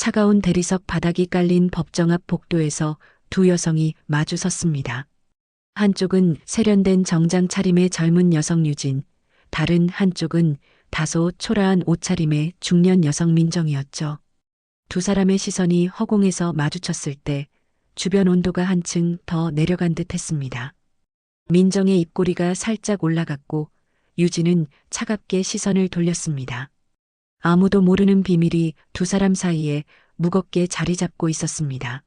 차가운 대리석 바닥이 깔린 법정 앞 복도에서 두 여성이 마주 섰습니다. 한쪽은 세련된 정장 차림의 젊은 여성 유진, 다른 한쪽은 다소 초라한 옷차림의 중년 여성 민정이었죠. 두 사람의 시선이 허공에서 마주쳤을 때 주변 온도가 한층 더 내려간 듯 했습니다. 민정의 입꼬리가 살짝 올라갔고 유진은 차갑게 시선을 돌렸습니다. 아무도 모르는 비밀이 두 사람 사이에 무겁게 자리 잡고 있었습니다.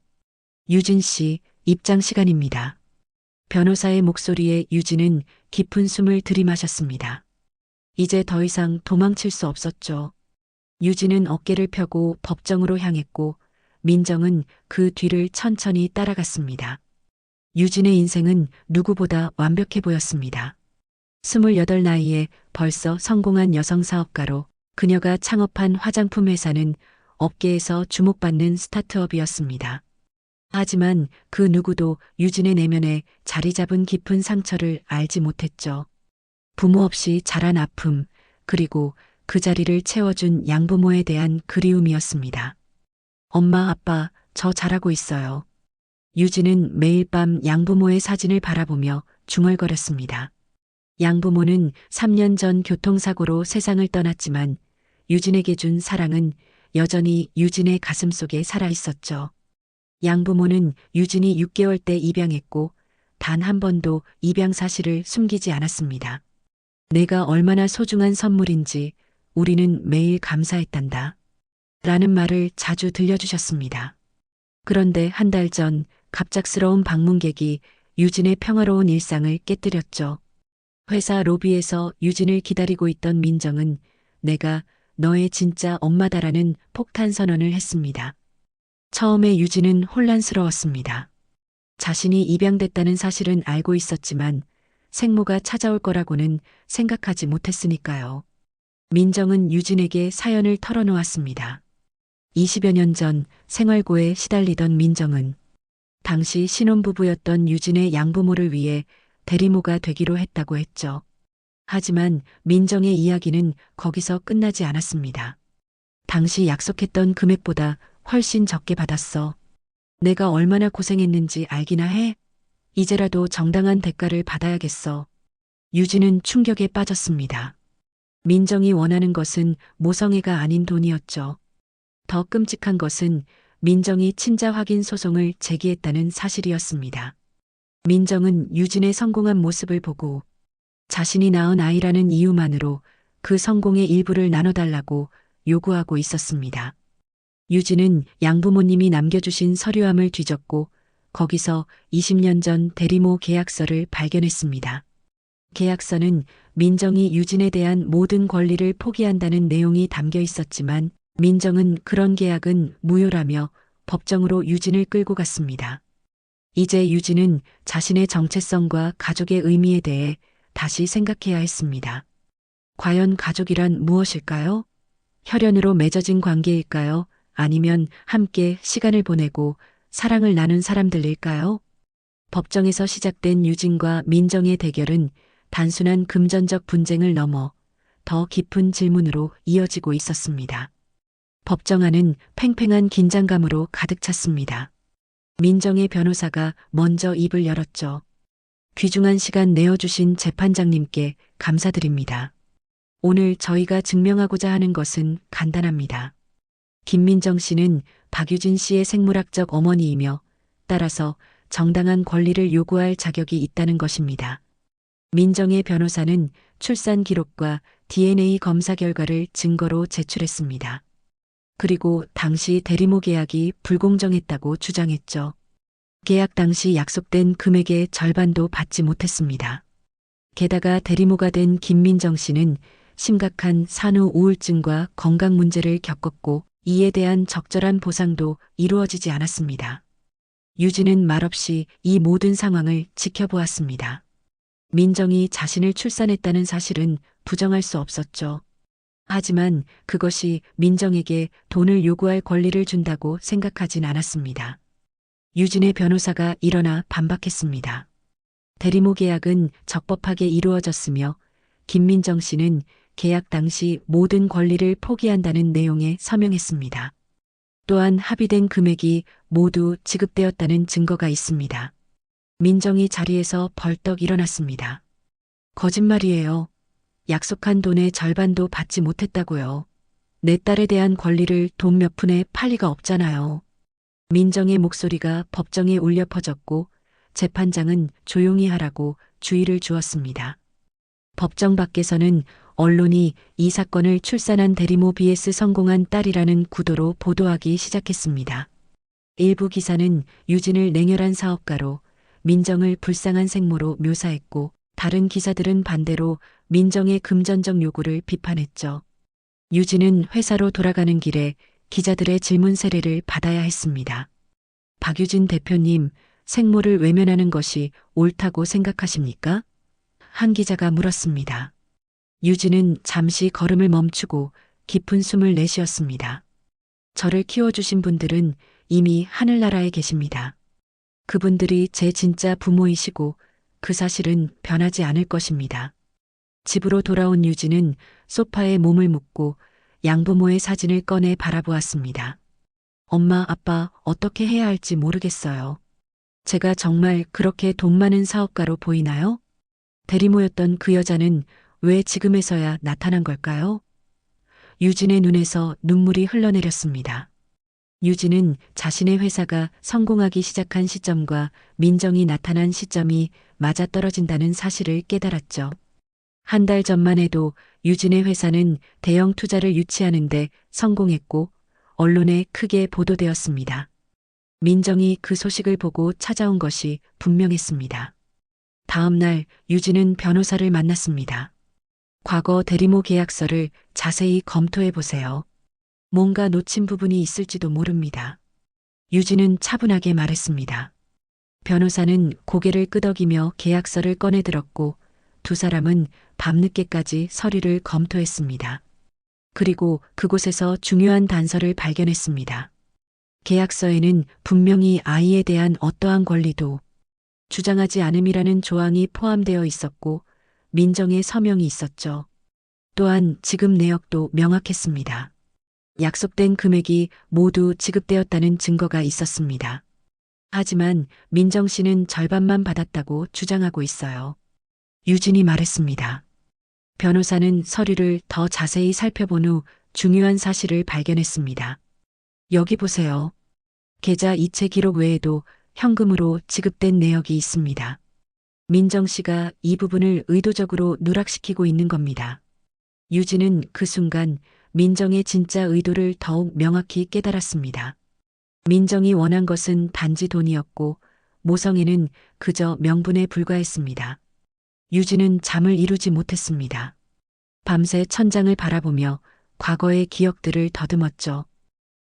유진 씨, 입장 시간입니다. 변호사의 목소리에 유진은 깊은 숨을 들이마셨습니다. 이제 더 이상 도망칠 수 없었죠. 유진은 어깨를 펴고 법정으로 향했고 민정은 그 뒤를 천천히 따라갔습니다. 유진의 인생은 누구보다 완벽해 보였습니다. 28 나이에 벌써 성공한 여성 사업가로 그녀가 창업한 화장품 회사는 업계에서 주목받는 스타트업이었습니다. 하지만 그 누구도 유진의 내면에 자리 잡은 깊은 상처를 알지 못했죠. 부모 없이 자란 아픔, 그리고 그 자리를 채워준 양부모에 대한 그리움이었습니다. 엄마, 아빠, 저 잘하고 있어요. 유진은 매일 밤 양부모의 사진을 바라보며 중얼거렸습니다. 양부모는 3년 전 교통사고로 세상을 떠났지만 유진에게 준 사랑은 여전히 유진의 가슴속에 살아 있었죠. 양부모는 유진이 6개월 때 입양했고 단 한 번도 입양 사실을 숨기지 않았습니다. 내가 얼마나 소중한 선물인지 우리는 매일 감사했단다. 라는 말을 자주 들려주셨습니다. 그런데 한 달 전 갑작스러운 방문객이 유진의 평화로운 일상을 깨뜨렸죠. 회사 로비에서 유진을 기다리고 있던 민정은 내가 너의 진짜 엄마다라는 폭탄 선언을 했습니다. 처음에 유진은 혼란스러웠습니다. 자신이 입양됐다는 사실은 알고 있었지만 생모가 찾아올 거라고는 생각하지 못했으니까요. 민정은 유진에게 사연을 털어놓았습니다. 20여 년 전 생활고에 시달리던 민정은 당시 신혼부부였던 유진의 양부모를 위해 대리모가 되기로 했다고 했죠. 하지만 민정의 이야기는 거기서 끝나지 않았습니다. 당시 약속했던 금액보다 훨씬 적게 받았어. 내가 얼마나 고생했는지 알기나 해? 이제라도 정당한 대가를 받아야겠어. 유진은 충격에 빠졌습니다. 민정이 원하는 것은 모성애가 아닌 돈이었죠. 더 끔찍한 것은 민정이 친자 확인 소송을 제기했다는 사실이었습니다. 민정은 유진의 성공한 모습을 보고 자신이 낳은 아이라는 이유만으로 그 성공의 일부를 나눠달라고 요구하고 있었습니다. 유진은 양부모님이 남겨주신 서류함을 뒤졌고 거기서 20년 전 대리모 계약서를 발견했습니다. 계약서는 민정이 유진에 대한 모든 권리를 포기한다는 내용이 담겨 있었지만 민정은 그런 계약은 무효라며 법정으로 유진을 끌고 갔습니다. 이제 유진은 자신의 정체성과 가족의 의미에 대해 다시 생각해야 했습니다. 과연 가족이란 무엇일까요? 혈연으로 맺어진 관계일까요? 아니면 함께 시간을 보내고 사랑을 나눈 사람들일까요? 법정에서 시작된 유진과 민정의 대결은 단순한 금전적 분쟁을 넘어 더 깊은 질문으로 이어지고 있었습니다. 법정 안은 팽팽한 긴장감으로 가득 찼습니다. 민정의 변호사가 먼저 입을 열었죠. 귀중한 시간 내어주신 재판장님께 감사드립니다. 오늘 저희가 증명하고자 하는 것은 간단합니다. 김민정 씨는 박유진 씨의 생물학적 어머니이며 따라서 정당한 권리를 요구할 자격이 있다는 것입니다. 민정의 변호사는 출산 기록과 DNA 검사 결과를 증거로 제출했습니다. 그리고 당시 대리모 계약이 불공정했다고 주장했죠. 계약 당시 약속된 금액의 절반도 받지 못했습니다. 게다가 대리모가 된 김민정 씨는 심각한 산후 우울증과 건강 문제를 겪었고 이에 대한 적절한 보상도 이루어지지 않았습니다. 유진은 말없이 이 모든 상황을 지켜보았습니다. 민정이 자신을 출산했다는 사실은 부정할 수 없었죠. 하지만 그것이 민정에게 돈을 요구할 권리를 준다고 생각하진 않았습니다. 유진의 변호사가 일어나 반박했습니다. 대리모 계약은 적법하게 이루어졌으며 김민정 씨는 계약 당시 모든 권리를 포기한다는 내용에 서명했습니다. 또한 합의된 금액이 모두 지급되었다는 증거가 있습니다. 민정이 자리에서 벌떡 일어났습니다. 거짓말이에요. 약속한 돈의 절반도 받지 못했다고요. 내 딸에 대한 권리를 돈 몇 푼에 팔 리가 없잖아요. 민정의 목소리가 법정에 울려 퍼졌고 재판장은 조용히 하라고 주의를 주었습니다. 법정 밖에서는 언론이 이 사건을 출산한 대리모 vs 성공한 딸이라는 구도로 보도하기 시작했습니다. 일부 기사는 유진을 냉혈한 사업가로, 민정을 불쌍한 생모로 묘사했고, 다른 기사들은 반대로 민정의 금전적 요구를 비판했죠. 유진은 회사로 돌아가는 길에 기자들의 질문 세례를 받아야 했습니다. 박유진 대표님, 생모를 외면하는 것이 옳다고 생각하십니까? 한 기자가 물었습니다. 유진은 잠시 걸음을 멈추고 깊은 숨을 내쉬었습니다. 저를 키워주신 분들은 이미 하늘나라에 계십니다. 그분들이 제 진짜 부모이시고 그 사실은 변하지 않을 것입니다. 집으로 돌아온 유진은 소파에 몸을 묻고 양부모의 사진을 꺼내 바라보았습니다. 엄마, 아빠, 어떻게 해야 할지 모르겠어요. 제가 정말 그렇게 돈 많은 사업가로 보이나요? 대리모였던 그 여자는 왜 지금에서야 나타난 걸까요? 유진의 눈에서 눈물이 흘러내렸습니다. 유진은 자신의 회사가 성공하기 시작한 시점과 민정이 나타난 시점이 맞아떨어진다는 사실을 깨달았죠. 한 달 전만 해도 유진의 회사는 대형 투자를 유치하는데 성공했고 언론에 크게 보도되었습니다. 민정이 그 소식을 보고 찾아온 것이 분명했습니다. 다음 날 유진은 변호사를 만났습니다. 과거 대리모 계약서를 자세히 검토해 보세요. 뭔가 놓친 부분이 있을지도 모릅니다. 유진은 차분하게 말했습니다. 변호사는 고개를 끄덕이며 계약서를 꺼내 들었고 두 사람은 밤늦게까지 서류를 검토했습니다. 그리고 그곳에서 중요한 단서를 발견했습니다. 계약서에는 분명히 아이에 대한 어떠한 권리도 주장하지 않음이라는 조항이 포함되어 있었고 민정의 서명이 있었죠. 또한 지급 내역도 명확했습니다. 약속된 금액이 모두 지급되었다는 증거가 있었습니다. 하지만 민정 씨는 절반만 받았다고 주장하고 있어요. 유진이 말했습니다. 변호사는 서류를 더 자세히 살펴본 후 중요한 사실을 발견했습니다. 여기 보세요. 계좌 이체 기록 외에도 현금으로 지급된 내역이 있습니다. 민정 씨가 이 부분을 의도적으로 누락시키고 있는 겁니다. 유진은 그 순간 민정의 진짜 의도를 더욱 명확히 깨달았습니다. 민정이 원한 것은 단지 돈이었고 모성애는 그저 명분에 불과했습니다. 유진은 잠을 이루지 못했습니다. 밤새 천장을 바라보며 과거의 기억들을 더듬었죠.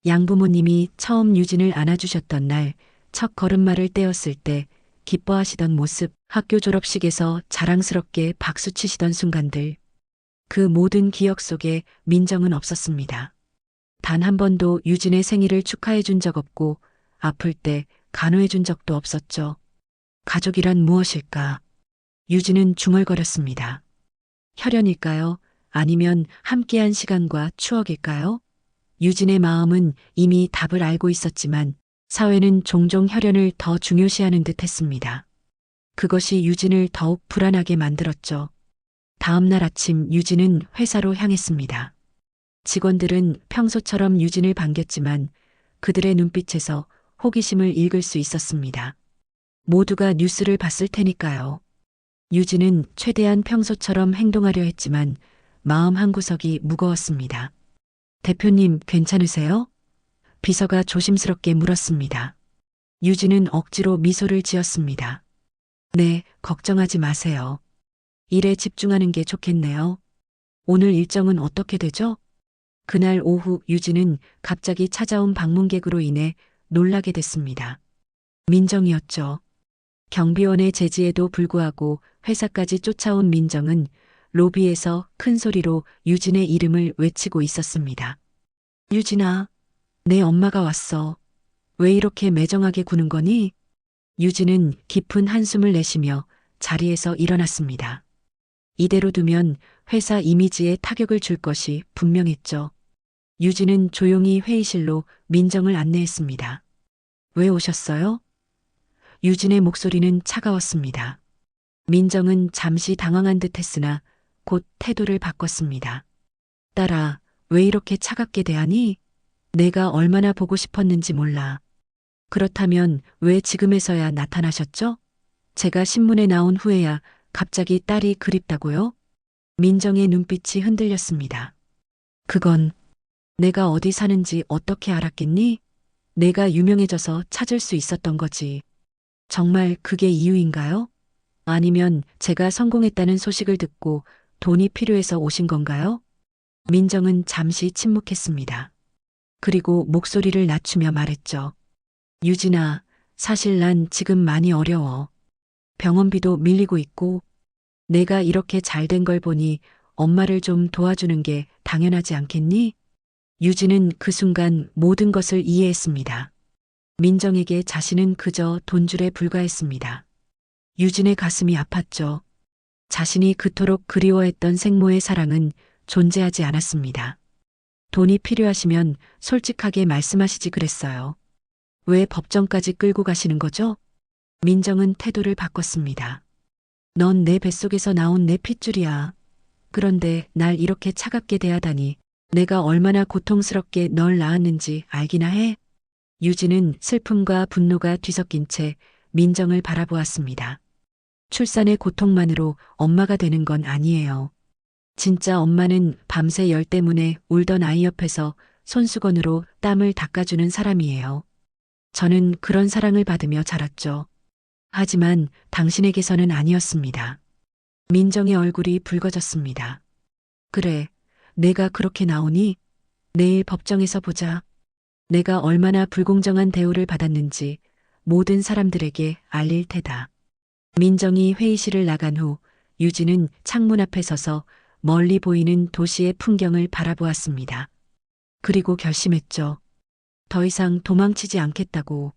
양부모님이 처음 유진을 안아주셨던 날, 첫 걸음마를 떼었을 때 기뻐하시던 모습, 학교 졸업식에서 자랑스럽게 박수치시던 순간들. 그 모든 기억 속에 민정은 없었습니다. 단 한 번도 유진의 생일을 축하해 준 적 없고 아플 때 간호해 준 적도 없었죠. 가족이란 무엇일까? 유진은 중얼거렸습니다. 혈연일까요? 아니면 함께한 시간과 추억일까요? 유진의 마음은 이미 답을 알고 있었지만 사회는 종종 혈연을 더 중요시하는 듯 했습니다. 그것이 유진을 더욱 불안하게 만들었죠. 다음 날 아침 유진은 회사로 향했습니다. 직원들은 평소처럼 유진을 반겼지만 그들의 눈빛에서 호기심을 읽을 수 있었습니다. 모두가 뉴스를 봤을 테니까요. 유진은 최대한 평소처럼 행동하려 했지만 마음 한구석이 무거웠습니다. 대표님, 괜찮으세요? 비서가 조심스럽게 물었습니다. 유진은 억지로 미소를 지었습니다. 네, 걱정하지 마세요. 일에 집중하는 게 좋겠네요. 오늘 일정은 어떻게 되죠? 그날 오후 유진은 갑자기 찾아온 방문객으로 인해 놀라게 됐습니다. 민정이었죠. 경비원의 제지에도 불구하고 회사까지 쫓아온 민정은 로비에서 큰 소리로 유진의 이름을 외치고 있었습니다. 유진아, 내 엄마가 왔어. 왜 이렇게 매정하게 구는 거니? 유진은 깊은 한숨을 내쉬며 자리에서 일어났습니다. 이대로 두면 회사 이미지에 타격을 줄 것이 분명했죠. 유진은 조용히 회의실로 민정을 안내했습니다. 왜 오셨어요? 유진의 목소리는 차가웠습니다. 민정은 잠시 당황한 듯 했으나 곧 태도를 바꿨습니다. 딸아, 왜 이렇게 차갑게 대하니? 내가 얼마나 보고 싶었는지 몰라. 그렇다면 왜 지금에서야 나타나셨죠? 제가 신문에 나온 후에야 갑자기 딸이 그립다고요? 민정의 눈빛이 흔들렸습니다. 그건 내가 어디 사는지 어떻게 알았겠니? 내가 유명해져서 찾을 수 있었던 거지. 정말 그게 이유인가요? 아니면 제가 성공했다는 소식을 듣고 돈이 필요해서 오신 건가요? 민정은 잠시 침묵했습니다. 그리고 목소리를 낮추며 말했죠. 유진아, 사실 난 지금 많이 어려워. 병원비도 밀리고 있고, 내가 이렇게 잘 된 걸 보니 엄마를 좀 도와주는 게 당연하지 않겠니? 유진은 그 순간 모든 것을 이해했습니다. 민정에게 자신은 그저 돈줄에 불과했습니다. 유진의 가슴이 아팠죠. 자신이 그토록 그리워했던 생모의 사랑은 존재하지 않았습니다. 돈이 필요하시면 솔직하게 말씀하시지 그랬어요. 왜 법정까지 끌고 가시는 거죠? 민정은 태도를 바꿨습니다. 넌 내 뱃속에서 나온 내 핏줄이야. 그런데 날 이렇게 차갑게 대하다니 내가 얼마나 고통스럽게 널 낳았는지 알기나 해? 유진은 슬픔과 분노가 뒤섞인 채 민정을 바라보았습니다. 출산의 고통만으로 엄마가 되는 건 아니에요. 진짜 엄마는 밤새 열 때문에 울던 아이 옆에서 손수건으로 땀을 닦아주는 사람이에요. 저는 그런 사랑을 받으며 자랐죠. 하지만 당신에게서는 아니었습니다. 민정의 얼굴이 붉어졌습니다. 그래, 내가 그렇게 나오니? 내일 법정에서 보자. 내가 얼마나 불공정한 대우를 받았는지 모든 사람들에게 알릴 테다. 민정이 회의실을 나간 후 유진은 창문 앞에 서서 멀리 보이는 도시의 풍경을 바라보았습니다. 그리고 결심했죠. 더 이상 도망치지 않겠다고.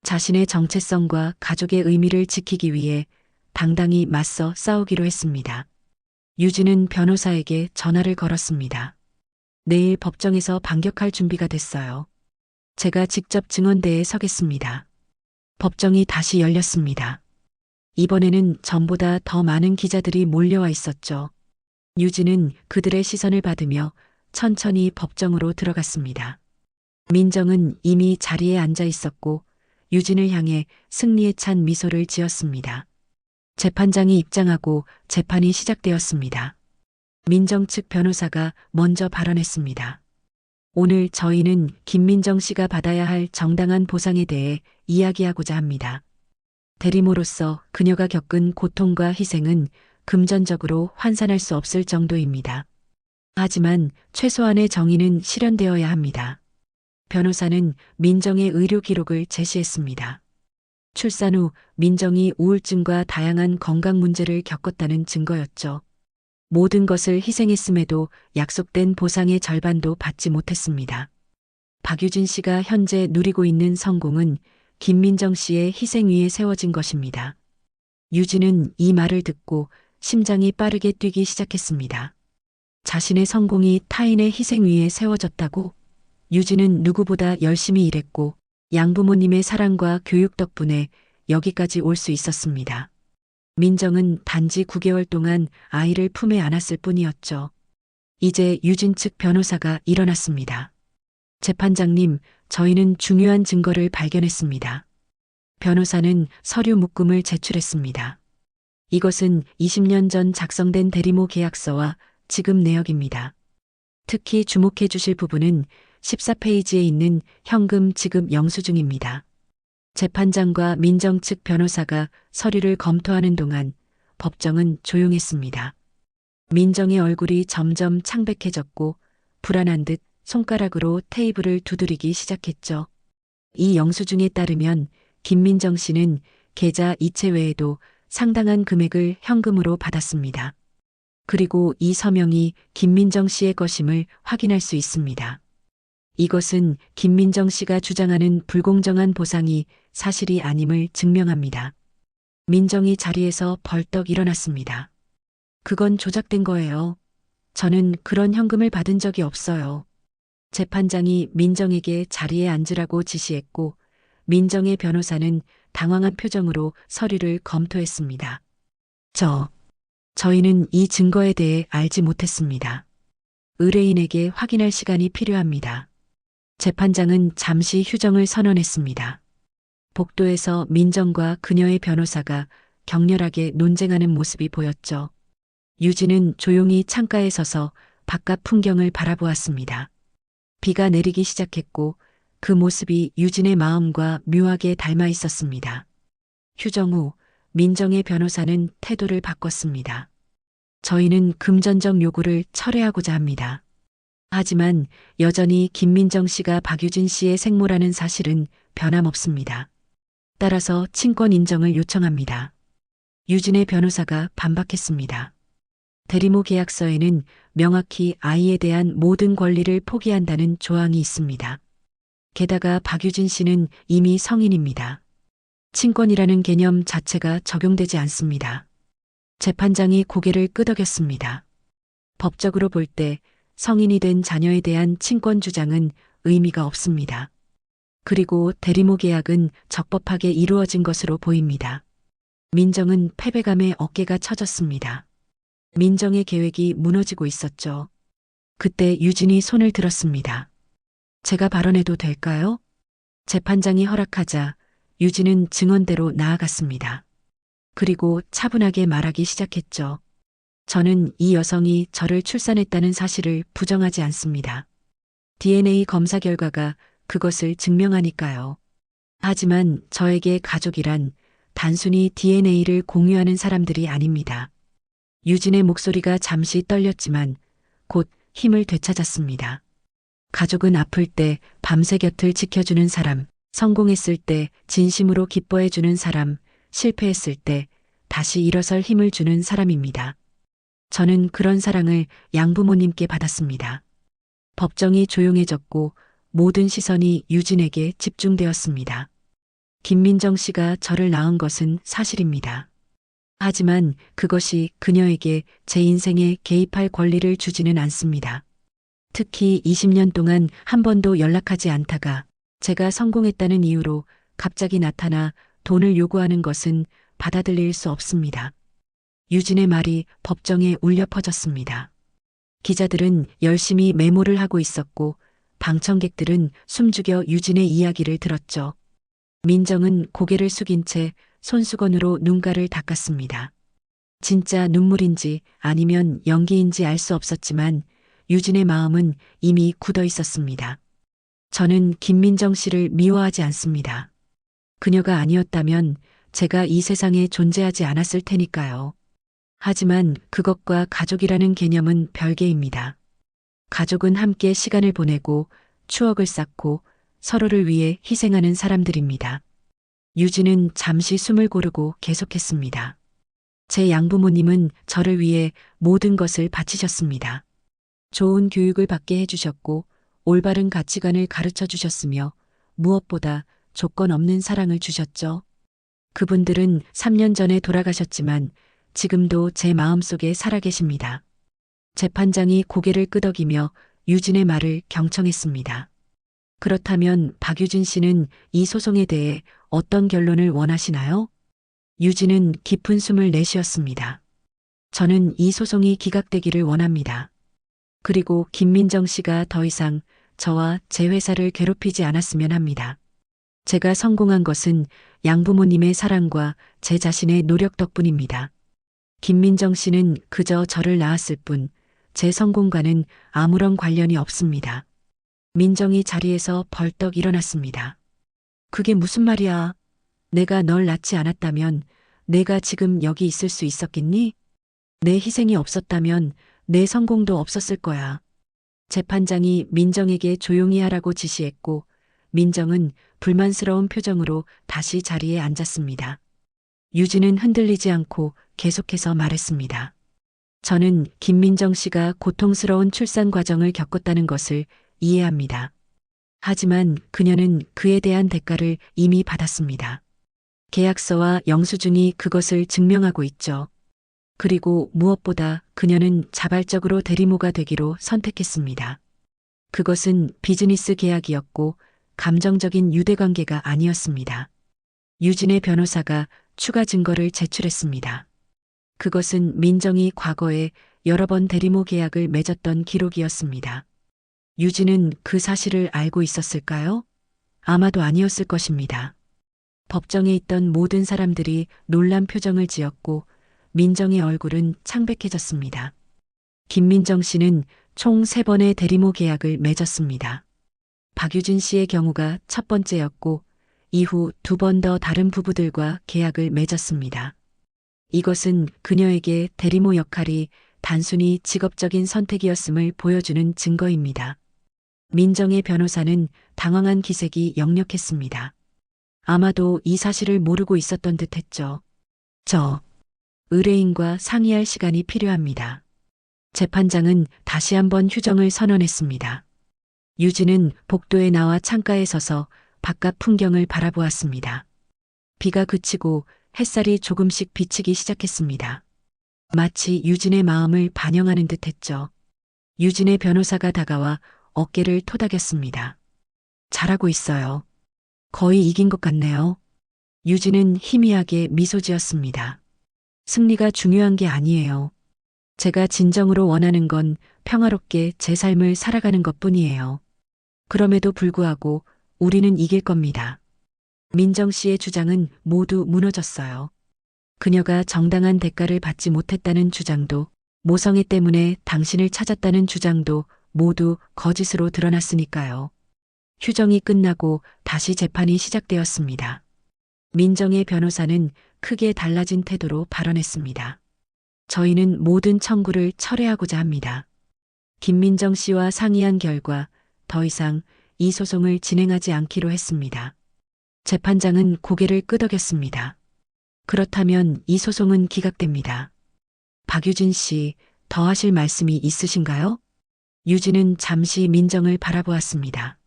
자신의 정체성과 가족의 의미를 지키기 위해 당당히 맞서 싸우기로 했습니다. 유진은 변호사에게 전화를 걸었습니다. 내일 법정에서 반격할 준비가 됐어요. 제가 직접 증언대에 서겠습니다. 법정이 다시 열렸습니다. 이번에는 전보다 더 많은 기자들이 몰려와 있었죠. 유진은 그들의 시선을 받으며 천천히 법정으로 들어갔습니다. 민정은 이미 자리에 앉아 있었고 유진을 향해 승리에 찬 미소를 지었습니다. 재판장이 입장하고 재판이 시작되었습니다. 민정 측 변호사가 먼저 발언했습니다. 오늘 저희는 김민정 씨가 받아야 할 정당한 보상에 대해 이야기하고자 합니다. 대리모로서 그녀가 겪은 고통과 희생은 금전적으로 환산할 수 없을 정도입니다. 하지만 최소한의 정의는 실현되어야 합니다. 변호사는 민정의 의료 기록을 제시했습니다. 출산 후 민정이 우울증과 다양한 건강 문제를 겪었다는 증거였죠. 모든 것을 희생했음에도 약속된 보상의 절반도 받지 못했습니다. 박유진 씨가 현재 누리고 있는 성공은 김민정 씨의 희생 위에 세워진 것입니다. 유진은 이 말을 듣고 심장이 빠르게 뛰기 시작했습니다. 자신의 성공이 타인의 희생 위에 세워졌다고? 유진은 누구보다 열심히 일했고 양부모님의 사랑과 교육 덕분에 여기까지 올 수 있었습니다. 민정은 단지 9개월 동안 아이를 품에 안았을 뿐이었죠. 이제 유진 측 변호사가 일어났습니다. 재판장님, 저희는 중요한 증거를 발견했습니다. 변호사는 서류 묶음을 제출했습니다. 이것은 20년 전 작성된 대리모 계약서와 지급 내역입니다. 특히 주목해 주실 부분은 14페이지에 있는 현금 지급 영수증입니다. 재판장과 민정 측 변호사가 서류를 검토하는 동안 법정은 조용했습니다. 민정의 얼굴이 점점 창백해졌고 불안한 듯 손가락으로 테이블을 두드리기 시작했죠. 이 영수증에 따르면 김민정 씨는 계좌 이체 외에도 상당한 금액을 현금으로 받았습니다. 그리고 이 서명이 김민정 씨의 것임을 확인할 수 있습니다. 이것은 김민정 씨가 주장하는 불공정한 보상이 사실이 아님을 증명합니다. 민정이 자리에서 벌떡 일어났습니다. 그건 조작된 거예요. 저는 그런 현금을 받은 적이 없어요. 재판장이 민정에게 자리에 앉으라고 지시했고 민정의 변호사는 당황한 표정으로 서류를 검토했습니다. 저희는 이 증거에 대해 알지 못했습니다. 의뢰인에게 확인할 시간이 필요합니다. 재판장은 잠시 휴정을 선언했습니다. 복도에서 민정과 그녀의 변호사가 격렬하게 논쟁하는 모습이 보였죠. 유진은 조용히 창가에 서서 바깥 풍경을 바라보았습니다. 비가 내리기 시작했고 그 모습이 유진의 마음과 묘하게 닮아 있었습니다. 휴정 후 민정의 변호사는 태도를 바꿨습니다. 저희는 금전적 요구를 철회하고자 합니다. 하지만 여전히 김민정 씨가 박유진 씨의 생모라는 사실은 변함없습니다. 따라서 친권 인정을 요청합니다. 유진의 변호사가 반박했습니다. 대리모 계약서에는 명확히 아이에 대한 모든 권리를 포기한다는 조항이 있습니다. 게다가 박유진 씨는 이미 성인입니다. 친권이라는 개념 자체가 적용되지 않습니다. 재판장이 고개를 끄덕였습니다. 법적으로 볼 때 성인이 된 자녀에 대한 친권 주장은 의미가 없습니다. 그리고 대리모 계약은 적법하게 이루어진 것으로 보입니다. 민정은 패배감에 어깨가 처졌습니다. 민정의 계획이 무너지고 있었죠. 그때 유진이 손을 들었습니다. 제가 발언해도 될까요? 재판장이 허락하자 유진은 증언대로 나아갔습니다. 그리고 차분하게 말하기 시작했죠. 저는 이 여성이 저를 출산했다는 사실을 부정하지 않습니다. DNA 검사 결과가 그것을 증명하니까요. 하지만 저에게 가족이란 단순히 DNA를 공유하는 사람들이 아닙니다. 유진의 목소리가 잠시 떨렸지만 곧 힘을 되찾았습니다. 가족은 아플 때 밤새 곁을 지켜주는 사람, 성공했을 때 진심으로 기뻐해주는 사람, 실패했을 때 다시 일어설 힘을 주는 사람입니다. 저는 그런 사랑을 양부모님께 받았습니다. 법정이 조용해졌고 모든 시선이 유진에게 집중되었습니다. 김민정 씨가 저를 낳은 것은 사실입니다. 하지만 그것이 그녀에게 제 인생에 개입할 권리를 주지는 않습니다. 특히 20년 동안 한 번도 연락하지 않다가 제가 성공했다는 이유로 갑자기 나타나 돈을 요구하는 것은 받아들일 수 없습니다. 유진의 말이 법정에 울려 퍼졌습니다. 기자들은 열심히 메모를 하고 있었고 방청객들은 숨죽여 유진의 이야기를 들었죠. 민정은 고개를 숙인 채 손수건으로 눈가를 닦았습니다. 진짜 눈물인지 아니면 연기인지 알 수 없었지만 유진의 마음은 이미 굳어 있었습니다. 저는 김민정 씨를 미워하지 않습니다. 그녀가 아니었다면 제가 이 세상에 존재하지 않았을 테니까요. 하지만 그것과 가족이라는 개념은 별개입니다. 가족은 함께 시간을 보내고 추억을 쌓고 서로를 위해 희생하는 사람들입니다. 유진은 잠시 숨을 고르고 계속했습니다. 제 양부모님은 저를 위해 모든 것을 바치셨습니다. 좋은 교육을 받게 해주셨고 올바른 가치관을 가르쳐 주셨으며 무엇보다 조건 없는 사랑을 주셨죠. 그분들은 3년 전에 돌아가셨지만 지금도 제 마음속에 살아계십니다. 재판장이 고개를 끄덕이며 유진의 말을 경청했습니다. 그렇다면 박유진 씨는 이 소송에 대해 어떤 결론을 원하시나요? 유진은 깊은 숨을 내쉬었습니다. 저는 이 소송이 기각되기를 원합니다. 그리고 김민정 씨가 더 이상 저와 제 회사를 괴롭히지 않았으면 합니다. 제가 성공한 것은 양부모님의 사랑과 제 자신의 노력 덕분입니다. 김민정 씨는 그저 저를 낳았을 뿐 제 성공과는 아무런 관련이 없습니다. 민정이 자리에서 벌떡 일어났습니다. 그게 무슨 말이야? 내가 널 낳지 않았다면 내가 지금 여기 있을 수 있었겠니? 내 희생이 없었다면 내 성공도 없었을 거야. 재판장이 민정에게 조용히 하라고 지시했고 민정은 불만스러운 표정으로 다시 자리에 앉았습니다. 유진은 흔들리지 않고 계속해서 말했습니다. 저는 김민정 씨가 고통스러운 출산 과정을 겪었다는 것을 이해합니다. 하지만 그녀는 그에 대한 대가를 이미 받았습니다. 계약서와 영수증이 그것을 증명하고 있죠. 그리고 무엇보다 그녀는 자발적으로 대리모가 되기로 선택했습니다. 그것은 비즈니스 계약이었고 감정적인 유대관계가 아니었습니다. 유진의 변호사가 추가 증거를 제출했습니다. 그것은 민정이 과거에 여러 번 대리모 계약을 맺었던 기록이었습니다. 유진은 그 사실을 알고 있었을까요? 아마도 아니었을 것입니다. 법정에 있던 모든 사람들이 놀란 표정을 지었고 민정의 얼굴은 창백해졌습니다. 김민정 씨는 총 3번의 대리모 계약을 맺었습니다. 박유진 씨의 경우가 첫 번째였고 이후 2번 더 다른 부부들과 계약을 맺었습니다. 이것은 그녀에게 대리모 역할이 단순히 직업적인 선택이었음을 보여주는 증거입니다. 민정의 변호사는 당황한 기색이 역력했습니다. 아마도 이 사실을 모르고 있었던 듯 했죠. 의뢰인과 상의할 시간이 필요합니다. 재판장은 다시 한번 휴정을 선언했습니다. 유진은 복도에 나와 창가에 서서 바깥 풍경을 바라보았습니다. 비가 그치고 햇살이 조금씩 비치기 시작했습니다. 마치 유진의 마음을 반영하는 듯 했죠. 유진의 변호사가 다가와 어깨를 토닥였습니다. 잘하고 있어요. 거의 이긴 것 같네요. 유진은 희미하게 미소 지었습니다. 승리가 중요한 게 아니에요. 제가 진정으로 원하는 건 평화롭게 제 삶을 살아가는 것 뿐이에요. 그럼에도 불구하고 우리는 이길 겁니다. 민정 씨의 주장은 모두 무너졌어요. 그녀가 정당한 대가를 받지 못했다는 주장도, 모성애 때문에 당신을 찾았다는 주장도 모두 거짓으로 드러났으니까요. 휴정이 끝나고 다시 재판이 시작되었습니다. 민정의 변호사는 크게 달라진 태도로 발언했습니다. 저희는 모든 청구를 철회하고자 합니다. 김민정 씨와 상의한 결과 더 이상 이 소송을 진행하지 않기로 했습니다. 재판장은 고개를 끄덕였습니다. 그렇다면 이 소송은 기각됩니다. 박유진 씨, 더 하실 말씀이 있으신가요? 유진은 잠시 민정을 바라보았습니다.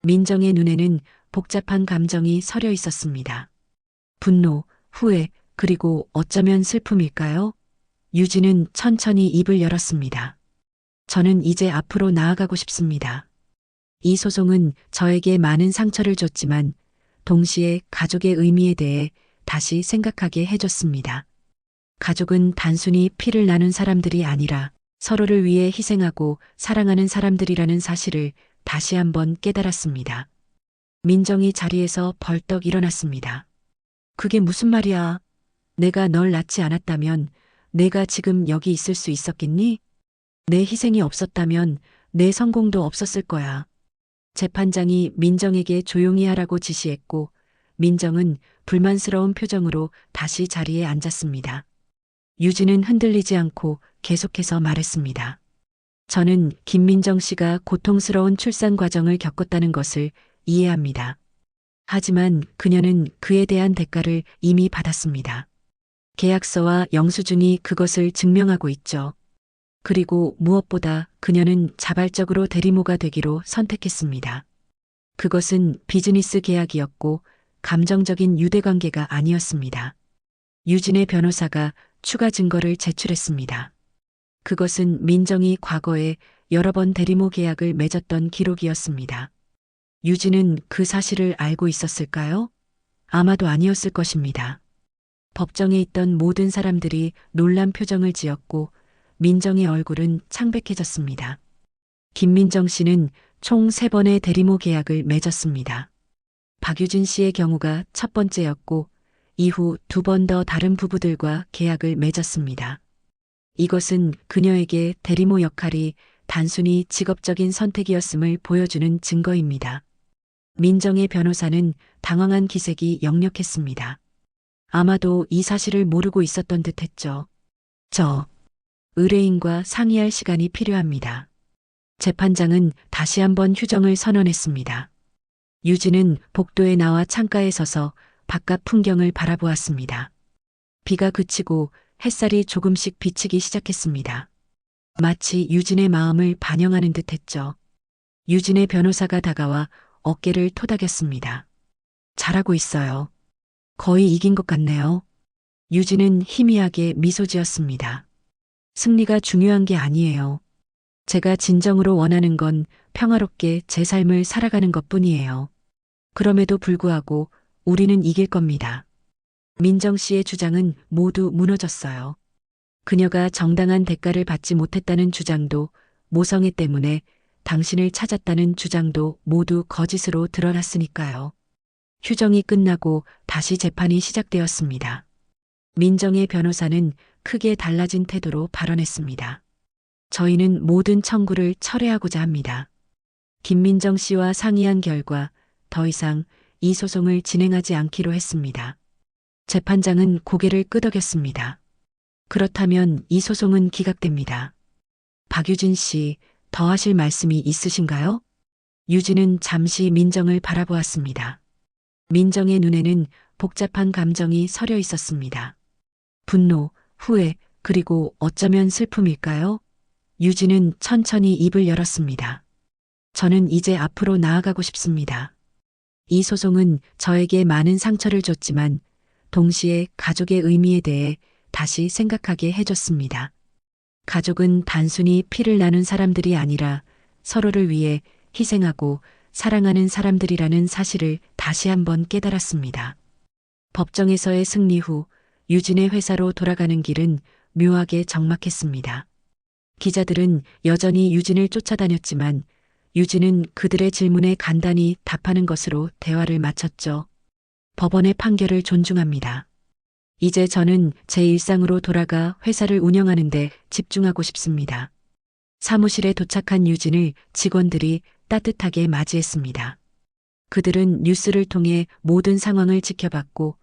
민정의 눈에는 복잡한 감정이 서려 있었습니다. 분노, 후회, 그리고 어쩌면 슬픔일까요? 유진은 천천히 입을 열었습니다. 저는 이제 앞으로 나아가고 싶습니다. 이 소송은 저에게 많은 상처를 줬지만 동시에 가족의 의미에 대해 다시 생각하게 해줬습니다. 가족은 단순히 피를 나눈 사람들이 아니라 서로를 위해 희생하고 사랑하는 사람들이라는 사실을 다시 한번 깨달았습니다. 민정이 자리에서 벌떡 일어났습니다. 그게 무슨 말이야? 내가 널 낳지 않았다면 내가 지금 여기 있을 수 있었겠니? 내 희생이 없었다면 내 성공도 없었을 거야. 재판장이 민정에게 조용히 하라고 지시했고 민정은 불만스러운 표정으로 다시 자리에 앉았습니다. 유진은 흔들리지 않고 계속해서 말했습니다. 저는 김민정 씨가 고통스러운 출산 과정을 겪었다는 것을 이해합니다. 하지만 그녀는 그에 대한 대가를 이미 받았습니다. 계약서와 영수증이 그것을 증명하고 있죠. 그리고 무엇보다 그녀는 자발적으로 대리모가 되기로 선택했습니다. 그것은 비즈니스 계약이었고 감정적인 유대관계가 아니었습니다. 유진의 변호사가 추가 증거를 제출했습니다. 그것은 민정이 과거에 여러 번 대리모 계약을 맺었던 기록이었습니다. 유진은 그 사실을 알고 있었을까요? 아마도 아니었을 것입니다. 법정에 있던 모든 사람들이 놀란 표정을 지었고 민정의 얼굴은 창백해졌습니다. 김민정 씨는 총 3번의 대리모 계약을 맺었습니다. 박유진 씨의 경우가 첫 번째였고 이후 2번 더 다른 부부들과 계약을 맺었습니다. 이것은 그녀에게 대리모 역할이 단순히 직업적인 선택이었음을 보여주는 증거입니다. 민정의 변호사는 당황한 기색이 역력했습니다. 아마도 이 사실을 모르고 있었던 듯 했죠. 의뢰인과 상의할 시간이 필요합니다. 재판장은 다시 한번 휴정을 선언했습니다. 유진은 복도에 나와 창가에 서서 바깥 풍경을 바라보았습니다. 비가 그치고 햇살이 조금씩 비치기 시작했습니다. 마치 유진의 마음을 반영하는 듯 했죠. 유진의 변호사가 다가와 어깨를 토닥였습니다. 잘하고 있어요. 거의 이긴 것 같네요. 유진은 희미하게 미소 지었습니다. 승리가 중요한 게 아니에요. 제가 진정으로 원하는 건 평화롭게 제 삶을 살아가는 것 뿐이에요. 그럼에도 불구하고 우리는 이길 겁니다. 민정 씨의 주장은 모두 무너졌어요. 그녀가 정당한 대가를 받지 못했다는 주장도, 모성애 때문에 당신을 찾았다는 주장도 모두 거짓으로 드러났으니까요. 휴정이 끝나고 다시 재판이 시작되었습니다. 민정의 변호사는 크게 달라진 태도로 발언했습니다. 저희는 모든 청구를 철회하고자 합니다. 김민정 씨와 상의한 결과 더 이상 이 소송을 진행하지 않기로 했습니다. 재판장은 고개를 끄덕였습니다. 그렇다면 이 소송은 기각됩니다. 박유진 씨, 더 하실 말씀이 있으신가요? 유진은 잠시 민정을 바라보았습니다. 민정의 눈에는 복잡한 감정이 서려 있었습니다. 분노, 후회, 그리고 어쩌면 슬픔일까요? 유진은 천천히 입을 열었습니다. 저는 이제 앞으로 나아가고 싶습니다. 이 소송은 저에게 많은 상처를 줬지만 동시에 가족의 의미에 대해 다시 생각하게 해줬습니다. 가족은 단순히 피를 나눈 사람들이 아니라 서로를 위해 희생하고 사랑하는 사람들이라는 사실을 다시 한번 깨달았습니다. 법정에서의 승리 후 유진의 회사로 돌아가는 길은 묘하게 적막했습니다. 기자들은 여전히 유진을 쫓아다녔지만 유진은 그들의 질문에 간단히 답하는 것으로 대화를 마쳤죠. 법원의 판결을 존중합니다. 이제 저는 제 일상으로 돌아가 회사를 운영하는 데 집중하고 싶습니다. 사무실에 도착한 유진을 직원들이 따뜻하게 맞이했습니다. 그들은 뉴스를 통해 모든 상황을 지켜봤고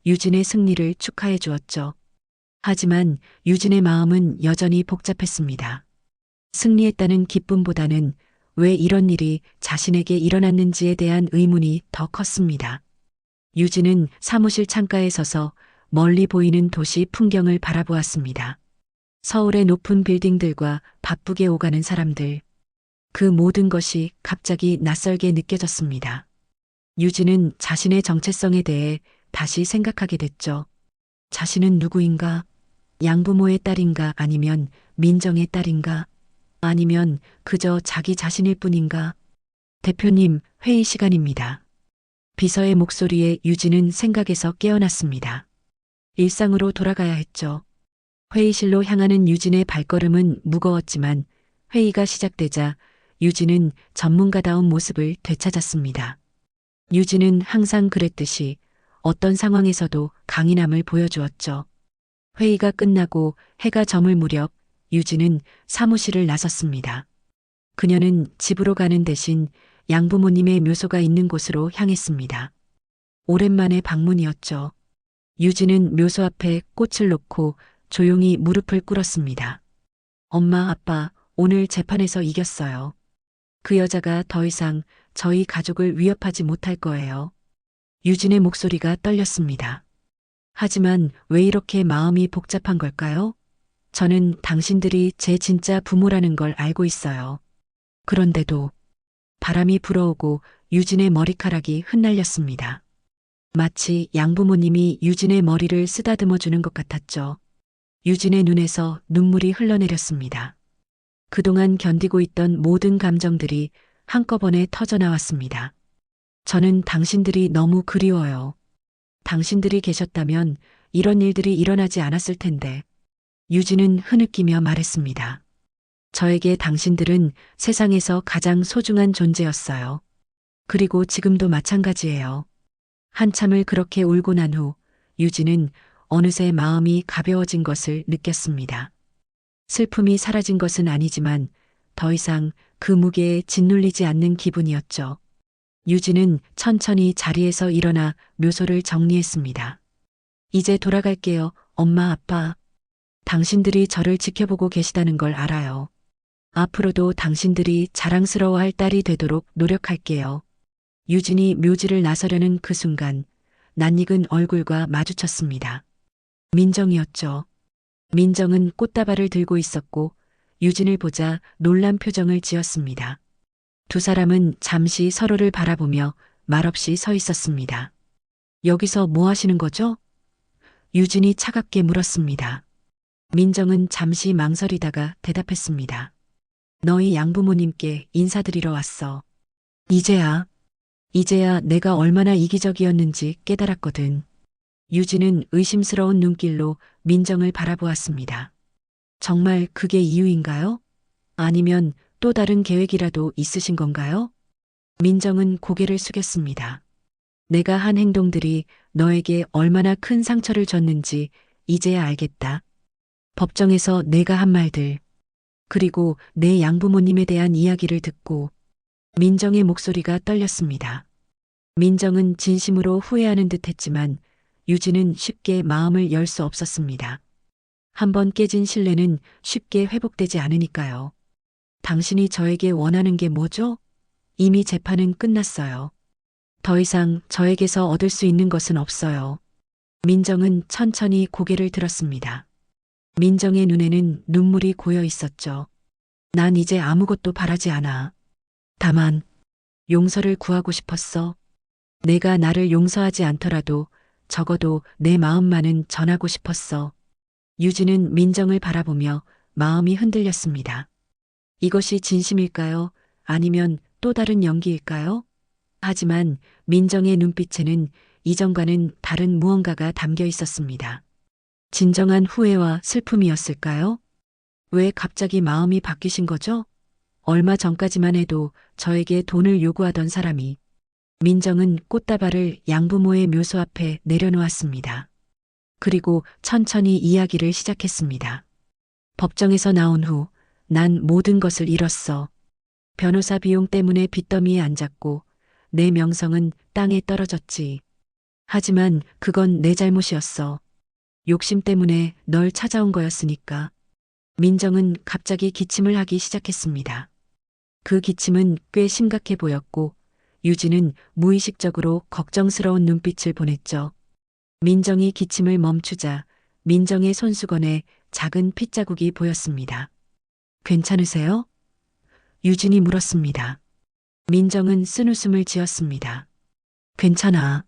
유진의 승리를 축하해 주었죠. 하지만 유진의 마음은 여전히 복잡했습니다. 승리했다는 기쁨보다는 왜 이런 일이 자신에게 일어났는지에 대한 의문이 더 컸습니다. 유진은 사무실 창가에 서서 멀리 보이는 도시 풍경을 바라보았습니다. 서울의 높은 빌딩들과 바쁘게 오가는 사람들. 그 모든 것이 갑자기 낯설게 느껴졌습니다. 유진은 자신의 정체성에 대해 다시 생각하게 됐죠. 자신은 누구인가? 양부모의 딸인가 아니면 민정의 딸인가? 아니면 그저 자기 자신일 뿐인가? 대표님, 회의 시간입니다. 비서의 목소리에 유진은 생각에서 깨어났습니다. 일상으로 돌아가야 했죠. 회의실로 향하는 유진의 발걸음은 무거웠지만 회의가 시작되자 유진은 전문가다운 모습을 되찾았습니다. 유진은 항상 그랬듯이 어떤 상황에서도 강인함을 보여주었죠. 회의가 끝나고 해가 저물 무렵 유진은 사무실을 나섰습니다. 그녀는 집으로 가는 대신 양부모님의 묘소가 있는 곳으로 향했습니다. 오랜만에 방문이었죠. 유진은 묘소 앞에 꽃을 놓고 조용히 무릎을 꿇었습니다. 엄마, 아빠, 오늘 재판에서 이겼어요. 그 여자가 더 이상 저희 가족을 위협하지 못할 거예요. 유진의 목소리가 떨렸습니다. 하지만 왜 이렇게 마음이 복잡한 걸까요? 저는 당신들이 제 진짜 부모라는 걸 알고 있어요. 그런데도 바람이 불어오고 유진의 머리카락이 흩날렸습니다. 마치 양부모님이 유진의 머리를 쓰다듬어 주는 것 같았죠. 유진의 눈에서 눈물이 흘러내렸습니다. 그동안 견디고 있던 모든 감정들이 한꺼번에 터져나왔습니다. 저는 당신들이 너무 그리워요. 당신들이 계셨다면 이런 일들이 일어나지 않았을 텐데. 유진은 흐느끼며 말했습니다. 저에게 당신들은 세상에서 가장 소중한 존재였어요. 그리고 지금도 마찬가지예요. 한참을 그렇게 울고 난 후 유진은 어느새 마음이 가벼워진 것을 느꼈습니다. 슬픔이 사라진 것은 아니지만 더 이상 그 무게에 짓눌리지 않는 기분이었죠. 유진은 천천히 자리에서 일어나 묘소를 정리했습니다. 이제 돌아갈게요, 엄마, 아빠. 당신들이 저를 지켜보고 계시다는 걸 알아요. 앞으로도 당신들이 자랑스러워할 딸이 되도록 노력할게요. 유진이 묘지를 나서려는 그 순간 낯익은 얼굴과 마주쳤습니다. 민정이었죠. 민정은 꽃다발을 들고 있었고 유진을 보자 놀란 표정을 지었습니다. 두 사람은 잠시 서로를 바라보며 말없이 서 있었습니다. 여기서 뭐 하시는 거죠? 유진이 차갑게 물었습니다. 민정은 잠시 망설이다가 대답했습니다. 너희 양부모님께 인사드리러 왔어. 이제야, 이제야 내가 얼마나 이기적이었는지 깨달았거든. 유진은 의심스러운 눈길로 민정을 바라보았습니다. 정말 그게 이유인가요? 아니면 또 다른 계획이라도 있으신 건가요? 민정은 고개를 숙였습니다. 내가 한 행동들이 너에게 얼마나 큰 상처를 줬는지 이제야 알겠다. 법정에서 내가 한 말들, 그리고 내 양부모님에 대한 이야기를 듣고 민정의 목소리가 떨렸습니다. 민정은 진심으로 후회하는 듯 했지만 유진은 쉽게 마음을 열 수 없었습니다. 한번 깨진 신뢰는 쉽게 회복되지 않으니까요. 당신이 저에게 원하는 게 뭐죠? 이미 재판은 끝났어요. 더 이상 저에게서 얻을 수 있는 것은 없어요. 민정은 천천히 고개를 들었습니다. 민정의 눈에는 눈물이 고여 있었죠. 난 이제 아무것도 바라지 않아. 다만 용서를 구하고 싶었어. 내가 나를 용서하지 않더라도 적어도 내 마음만은 전하고 싶었어. 유진은 민정을 바라보며 마음이 흔들렸습니다. 이것이 진심일까요? 아니면 또 다른 연기일까요? 하지만 민정의 눈빛에는 이전과는 다른 무언가가 담겨 있었습니다. 진정한 후회와 슬픔이었을까요? 왜 갑자기 마음이 바뀌신 거죠? 얼마 전까지만 해도 저에게 돈을 요구하던 사람이. 민정은 꽃다발을 양부모의 묘소 앞에 내려놓았습니다. 그리고 천천히 이야기를 시작했습니다. 법정에서 나온 후 난 모든 것을 잃었어. 변호사 비용 때문에 빚더미에 앉았고 내 명성은 땅에 떨어졌지. 하지만 그건 내 잘못이었어. 욕심 때문에 널 찾아온 거였으니까. 민정은 갑자기 기침을 하기 시작했습니다. 그 기침은 꽤 심각해 보였고 유진은 무의식적으로 걱정스러운 눈빛을 보냈죠. 민정이 기침을 멈추자 민정의 손수건에 작은 핏자국이 보였습니다. 괜찮으세요? 유진이 물었습니다. 민정은 쓴웃음을 지었습니다. 괜찮아.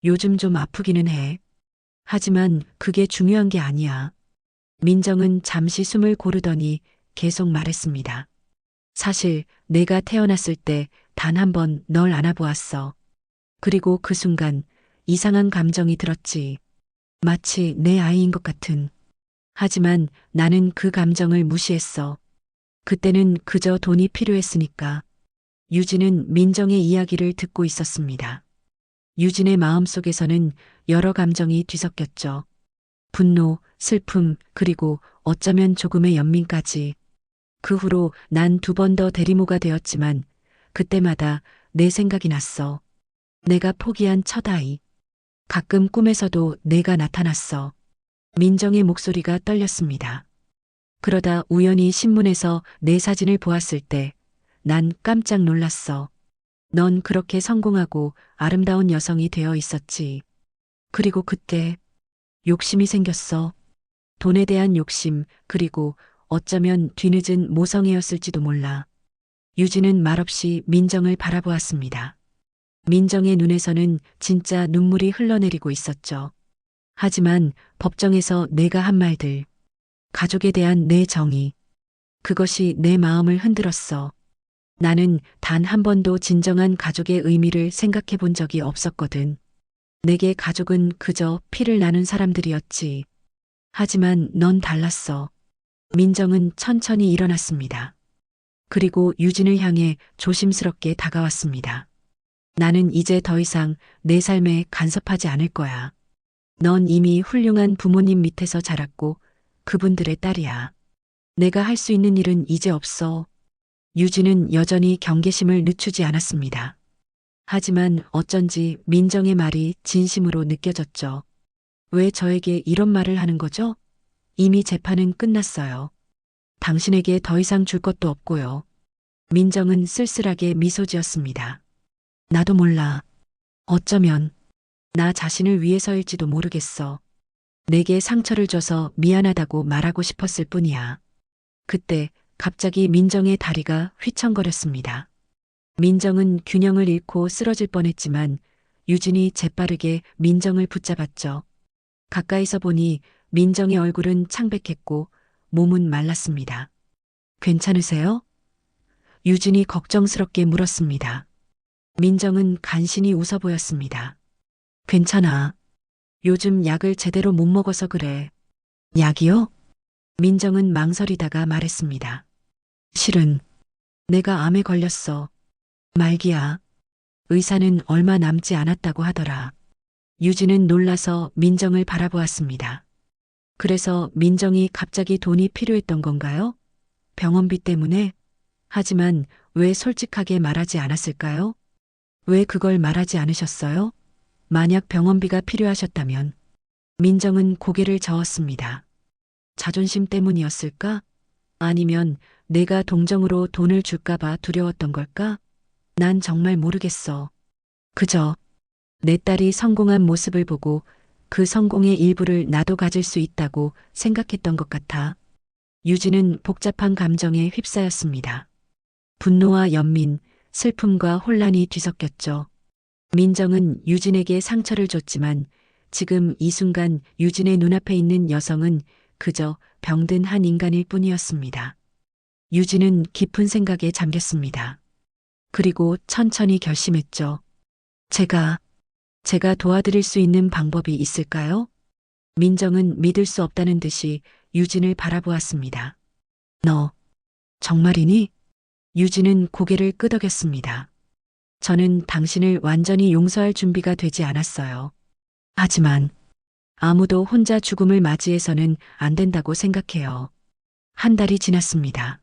요즘 좀 아프기는 해. 하지만 그게 중요한 게 아니야. 민정은 잠시 숨을 고르더니 계속 말했습니다. 사실 내가 태어났을 때 단 한 번 널 안아보았어. 그리고 그 순간 이상한 감정이 들었지. 마치 내 아이인 것 같은. 하지만 나는 그 감정을 무시했어. 그때는 그저 돈이 필요했으니까. 유진은 민정의 이야기를 듣고 있었습니다. 유진의 마음속에서는 여러 감정이 뒤섞였죠. 분노, 슬픔, 그리고 어쩌면 조금의 연민까지. 그 후로 난 두 번 더 대리모가 되었지만 그때마다 내 생각이 났어. 내가 포기한 첫 아이. 가끔 꿈에서도 내가 나타났어. 민정의 목소리가 떨렸습니다. 그러다 우연히 신문에서 내 사진을 보았을 때 난 깜짝 놀랐어. 넌 그렇게 성공하고 아름다운 여성이 되어 있었지. 그리고 그때 욕심이 생겼어. 돈에 대한 욕심, 그리고 어쩌면 뒤늦은 모성애였을지도 몰라. 유진은 말없이 민정을 바라보았습니다. 민정의 눈에서는 진짜 눈물이 흘러내리고 있었죠. 하지만 법정에서 내가 한 말들, 가족에 대한 내 정의, 그것이 내 마음을 흔들었어. 나는 단 한 번도 진정한 가족의 의미를 생각해 본 적이 없었거든. 내게 가족은 그저 피를 나눈 사람들이었지. 하지만 넌 달랐어. 민정은 천천히 일어났습니다. 그리고 유진을 향해 조심스럽게 다가왔습니다. 나는 이제 더 이상 내 삶에 간섭하지 않을 거야. 넌 이미 훌륭한 부모님 밑에서 자랐고 그분들의 딸이야. 내가 할 수 있는 일은 이제 없어. 유진은 여전히 경계심을 늦추지 않았습니다. 하지만 어쩐지 민정의 말이 진심으로 느껴졌죠. 왜 저에게 이런 말을 하는 거죠? 이미 재판은 끝났어요. 당신에게 더 이상 줄 것도 없고요. 민정은 쓸쓸하게 미소 지었습니다. 나도 몰라. 어쩌면 나 자신을 위해서일지도 모르겠어. 내게 상처를 줘서 미안하다고 말하고 싶었을 뿐이야. 그때 갑자기 민정의 다리가 휘청거렸습니다. 민정은 균형을 잃고 쓰러질 뻔했지만 유진이 재빠르게 민정을 붙잡았죠. 가까이서 보니 민정의 얼굴은 창백했고 몸은 말랐습니다. 괜찮으세요? 유진이 걱정스럽게 물었습니다. 민정은 간신히 웃어 보였습니다. 괜찮아. 요즘 약을 제대로 못 먹어서 그래. 약이요? 민정은 망설이다가 말했습니다. 실은 내가 암에 걸렸어. 말기야. 의사는 얼마 남지 않았다고 하더라. 유진은 놀라서 민정을 바라보았습니다. 그래서 민정이 갑자기 돈이 필요했던 건가요? 병원비 때문에? 하지만 왜 솔직하게 말하지 않았을까요? 왜 그걸 말하지 않으셨어요? 만약 병원비가 필요하셨다면 민정은 고개를 저었습니다. 자존심 때문이었을까? 아니면 내가 동정으로 돈을 줄까봐 두려웠던 걸까? 난 정말 모르겠어. 그저 내 딸이 성공한 모습을 보고 그 성공의 일부를 나도 가질 수 있다고 생각했던 것 같아. 유진은 복잡한 감정에 휩싸였습니다. 분노와 연민, 슬픔과 혼란이 뒤섞였죠. 민정은 유진에게 상처를 줬지만 지금 이 순간 유진의 눈앞에 있는 여성은 그저 병든 한 인간일 뿐이었습니다. 유진은 깊은 생각에 잠겼습니다. 그리고 천천히 결심했죠. 제가 도와드릴 수 있는 방법이 있을까요? 민정은 믿을 수 없다는 듯이 유진을 바라보았습니다. 너, 정말이니? 유진은 고개를 끄덕였습니다. 저는 당신을 완전히 용서할 준비가 되지 않았어요. 하지만 아무도 혼자 죽음을 맞이해서는 안 된다고 생각해요. 한 달이 지났습니다.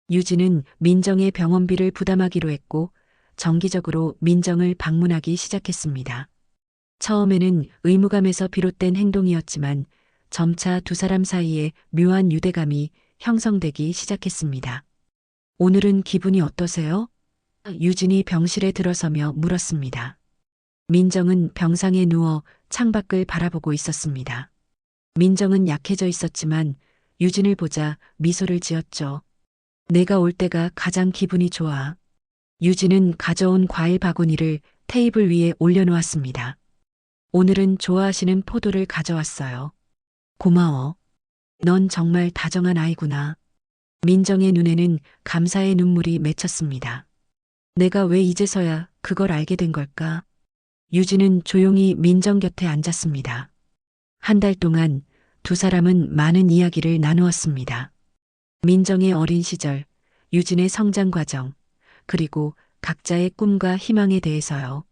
유진은 민정의 병원비를 부담하기로 했고 정기적으로 민정을 방문하기 시작했습니다. 처음에는 의무감에서 비롯된 행동이었지만 점차 두 사람 사이에 묘한 유대감이 형성되기 시작했습니다. 오늘은 기분이 어떠세요? 유진이 병실에 들어서며 물었습니다. 민정은 병상에 누워 창밖을 바라보고 있었습니다. 민정은 약해져 있었지만 유진을 보자 미소를 지었죠. 내가 올 때가 가장 기분이 좋아. 유진은 가져온 과일 바구니를 테이블 위에 올려놓았습니다. 오늘은 좋아하시는 포도를 가져왔어요. 고마워. 넌 정말 다정한 아이구나. 민정의 눈에는 감사의 눈물이 맺혔습니다. 내가 왜 이제서야 그걸 알게 된 걸까? 유진은 조용히 민정 곁에 앉았습니다. 한 달 동안 두 사람은 많은 이야기를 나누었습니다. 민정의 어린 시절, 유진의 성장 과정, 그리고 각자의 꿈과 희망에 대해서요.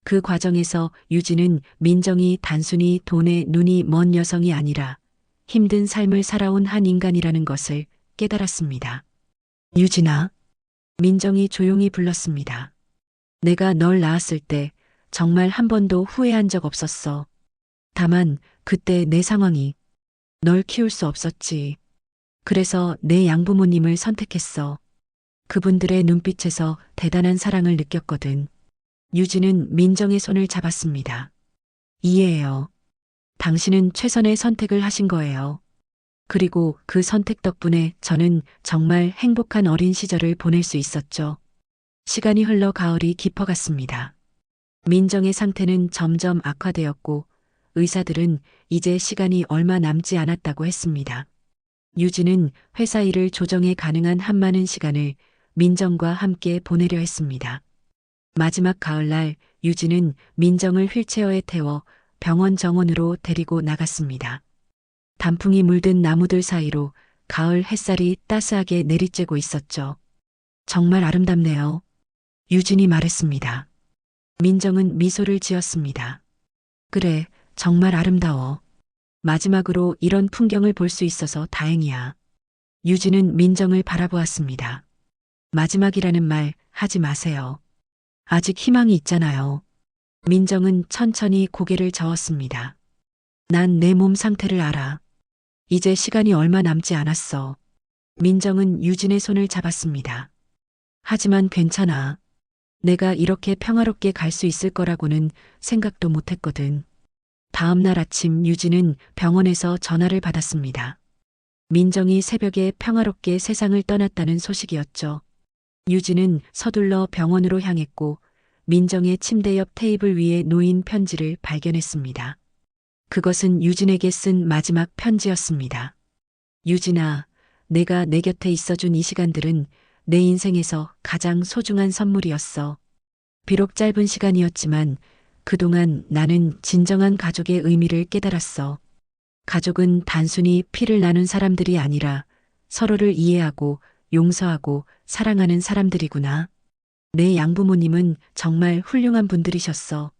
그 과정에서 유진은 민정이 단순히 돈에 눈이 먼 여성이 아니라 힘든 삶을 살아온 한 인간이라는 것을 깨달았습니다. 유진아, 민정이 조용히 불렀습니다. 내가 널 낳았을 때 정말 한 번도 후회한 적 없었어. 다만 그때 내 상황이 널 키울 수 없었지. 그래서 내 양부모님을 선택했어. 그분들의 눈빛에서 대단한 사랑을 느꼈거든. 유진은 민정의 손을 잡았습니다. 이해해요. 당신은 최선의 선택을 하신 거예요. 그리고 그 선택 덕분에 저는 정말 행복한 어린 시절을 보낼 수 있었죠. 시간이 흘러 가을이 깊어갔습니다. 민정의 상태는 점점 악화되었고 의사들은 이제 시간이 얼마 남지 않았다고 했습니다. 유진은 회사 일을 조정해 가능한 한 많은 시간을 민정과 함께 보내려 했습니다. 마지막 가을날 유진은 민정을 휠체어에 태워 병원 정원으로 데리고 나갔습니다. 단풍이 물든 나무들 사이로 가을 햇살이 따스하게 내리쬐고 있었죠. 정말 아름답네요. 유진이 말했습니다. 민정은 미소를 지었습니다. 그래, 정말 아름다워. 마지막으로 이런 풍경을 볼 수 있어서 다행이야. 유진은 민정을 바라보았습니다. 마지막이라는 말 하지 마세요. 아직 희망이 있잖아요. 민정은 천천히 고개를 저었습니다. 난 내 몸 상태를 알아. 이제 시간이 얼마 남지 않았어. 민정은 유진의 손을 잡았습니다. 하지만 괜찮아. 내가 이렇게 평화롭게 갈 수 있을 거라고는 생각도 못했거든. 다음 날 아침 유진은 병원에서 전화를 받았습니다. 민정이 새벽에 평화롭게 세상을 떠났다는 소식이었죠. 유진은 서둘러 병원으로 향했고 민정의 침대 옆 테이블 위에 놓인 편지를 발견했습니다. 그것은 유진에게 쓴 마지막 편지였습니다. 유진아, 내가 내 곁에 있어준 이 시간들은 내 인생에서 가장 소중한 선물이었어. 비록 짧은 시간이었지만 그동안 나는 진정한 가족의 의미를 깨달았어. 가족은 단순히 피를 나눈 사람들이 아니라 서로를 이해하고 용서하고 사랑하는 사람들이구나. 내 양부모님은 정말 훌륭한 분들이셨어.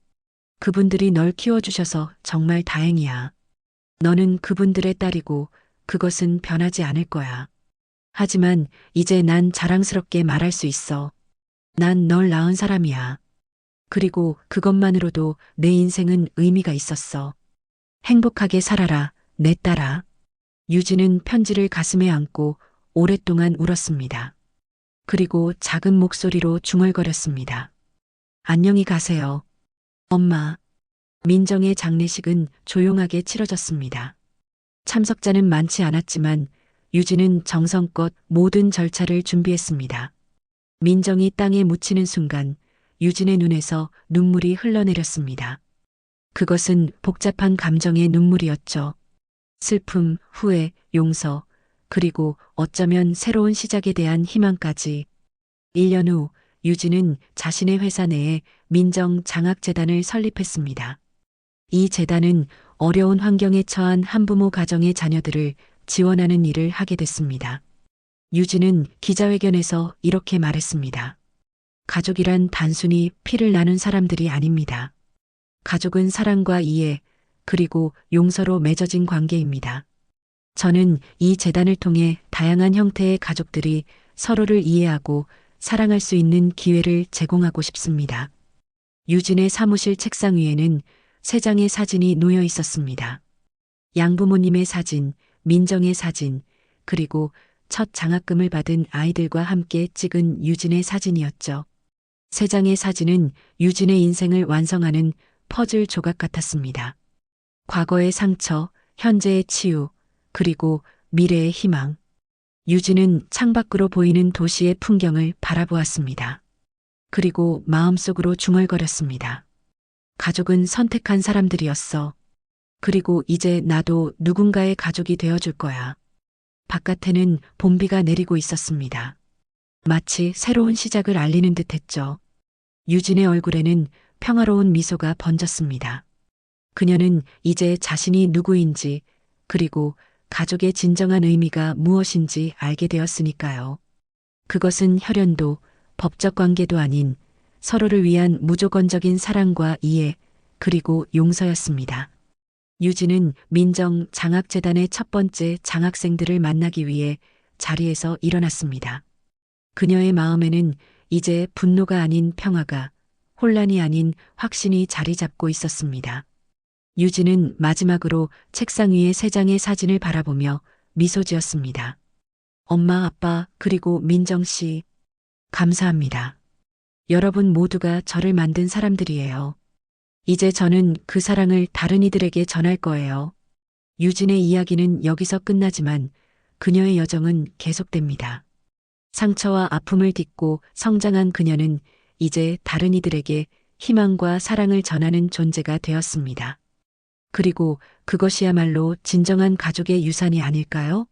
그분들이 널 키워주셔서 정말 다행이야. 너는 그분들의 딸이고 그것은 변하지 않을 거야. 하지만 이제 난 자랑스럽게 말할 수 있어. 난 널 낳은 사람이야. 그리고 그것만으로도 내 인생은 의미가 있었어. 행복하게 살아라, 내 딸아. 유진은 편지를 가슴에 안고 오랫동안 울었습니다. 그리고 작은 목소리로 중얼거렸습니다. 안녕히 가세요. 엄마. 민정의 장례식은 조용하게 치러졌습니다. 참석자는 많지 않았지만 유진은 정성껏 모든 절차를 준비했습니다. 민정이 땅에 묻히는 순간 유진의 눈에서 눈물이 흘러내렸습니다. 그것은 복잡한 감정의 눈물이었죠. 슬픔, 후회, 용서, 그리고 어쩌면 새로운 시작에 대한 희망까지. 1년 후 유진은 자신의 회사 내에 민정 장학재단을 설립했습니다. 이 재단은 어려운 환경에 처한 한부모 가정의 자녀들을 지원하는 일을 하게 됐습니다. 유진은 기자회견에서 이렇게 말했습니다. 가족이란 단순히 피를 나눈 사람들이 아닙니다. 가족은 사랑과 이해, 그리고 용서로 맺어진 관계입니다. 저는 이 재단을 통해 다양한 형태의 가족들이 서로를 이해하고 사랑할 수 있는 기회를 제공하고 싶습니다. 유진의 사무실 책상 위에는 3장의 사진이 놓여 있었습니다. 양부모님의 사진, 민정의 사진, 그리고 첫 장학금을 받은 아이들과 함께 찍은 유진의 사진이었죠. 3장의 사진은 유진의 인생을 완성하는 퍼즐 조각 같았습니다. 과거의 상처, 현재의 치유, 그리고 미래의 희망. 유진은 창밖으로 보이는 도시의 풍경을 바라보았습니다. 그리고 마음속으로 중얼거렸습니다. 가족은 선택한 사람들이었어. 그리고 이제 나도 누군가의 가족이 되어줄 거야. 바깥에는 봄비가 내리고 있었습니다. 마치 새로운 시작을 알리는 듯 했죠. 유진의 얼굴에는 평화로운 미소가 번졌습니다. 그녀는 이제 자신이 누구인지, 그리고 가족의 진정한 의미가 무엇인지 알게 되었으니까요. 그것은 혈연도, 법적 관계도 아닌 서로를 위한 무조건적인 사랑과 이해, 그리고 용서였습니다. 유진은 민정 장학재단의 첫 번째 장학생들을 만나기 위해 자리에서 일어났습니다. 그녀의 마음에는 이제 분노가 아닌 평화가, 혼란이 아닌 확신이 자리 잡고 있었습니다. 유진은 마지막으로 책상 위에 3장의 사진을 바라보며 미소 지었습니다. 엄마, 아빠, 그리고 민정 씨, 감사합니다. 여러분 모두가 저를 만든 사람들이에요. 이제 저는 그 사랑을 다른 이들에게 전할 거예요. 유진의 이야기는 여기서 끝나지만 그녀의 여정은 계속됩니다. 상처와 아픔을 딛고 성장한 그녀는 이제 다른 이들에게 희망과 사랑을 전하는 존재가 되었습니다. 그리고 그것이야말로 진정한 가족의 유산이 아닐까요?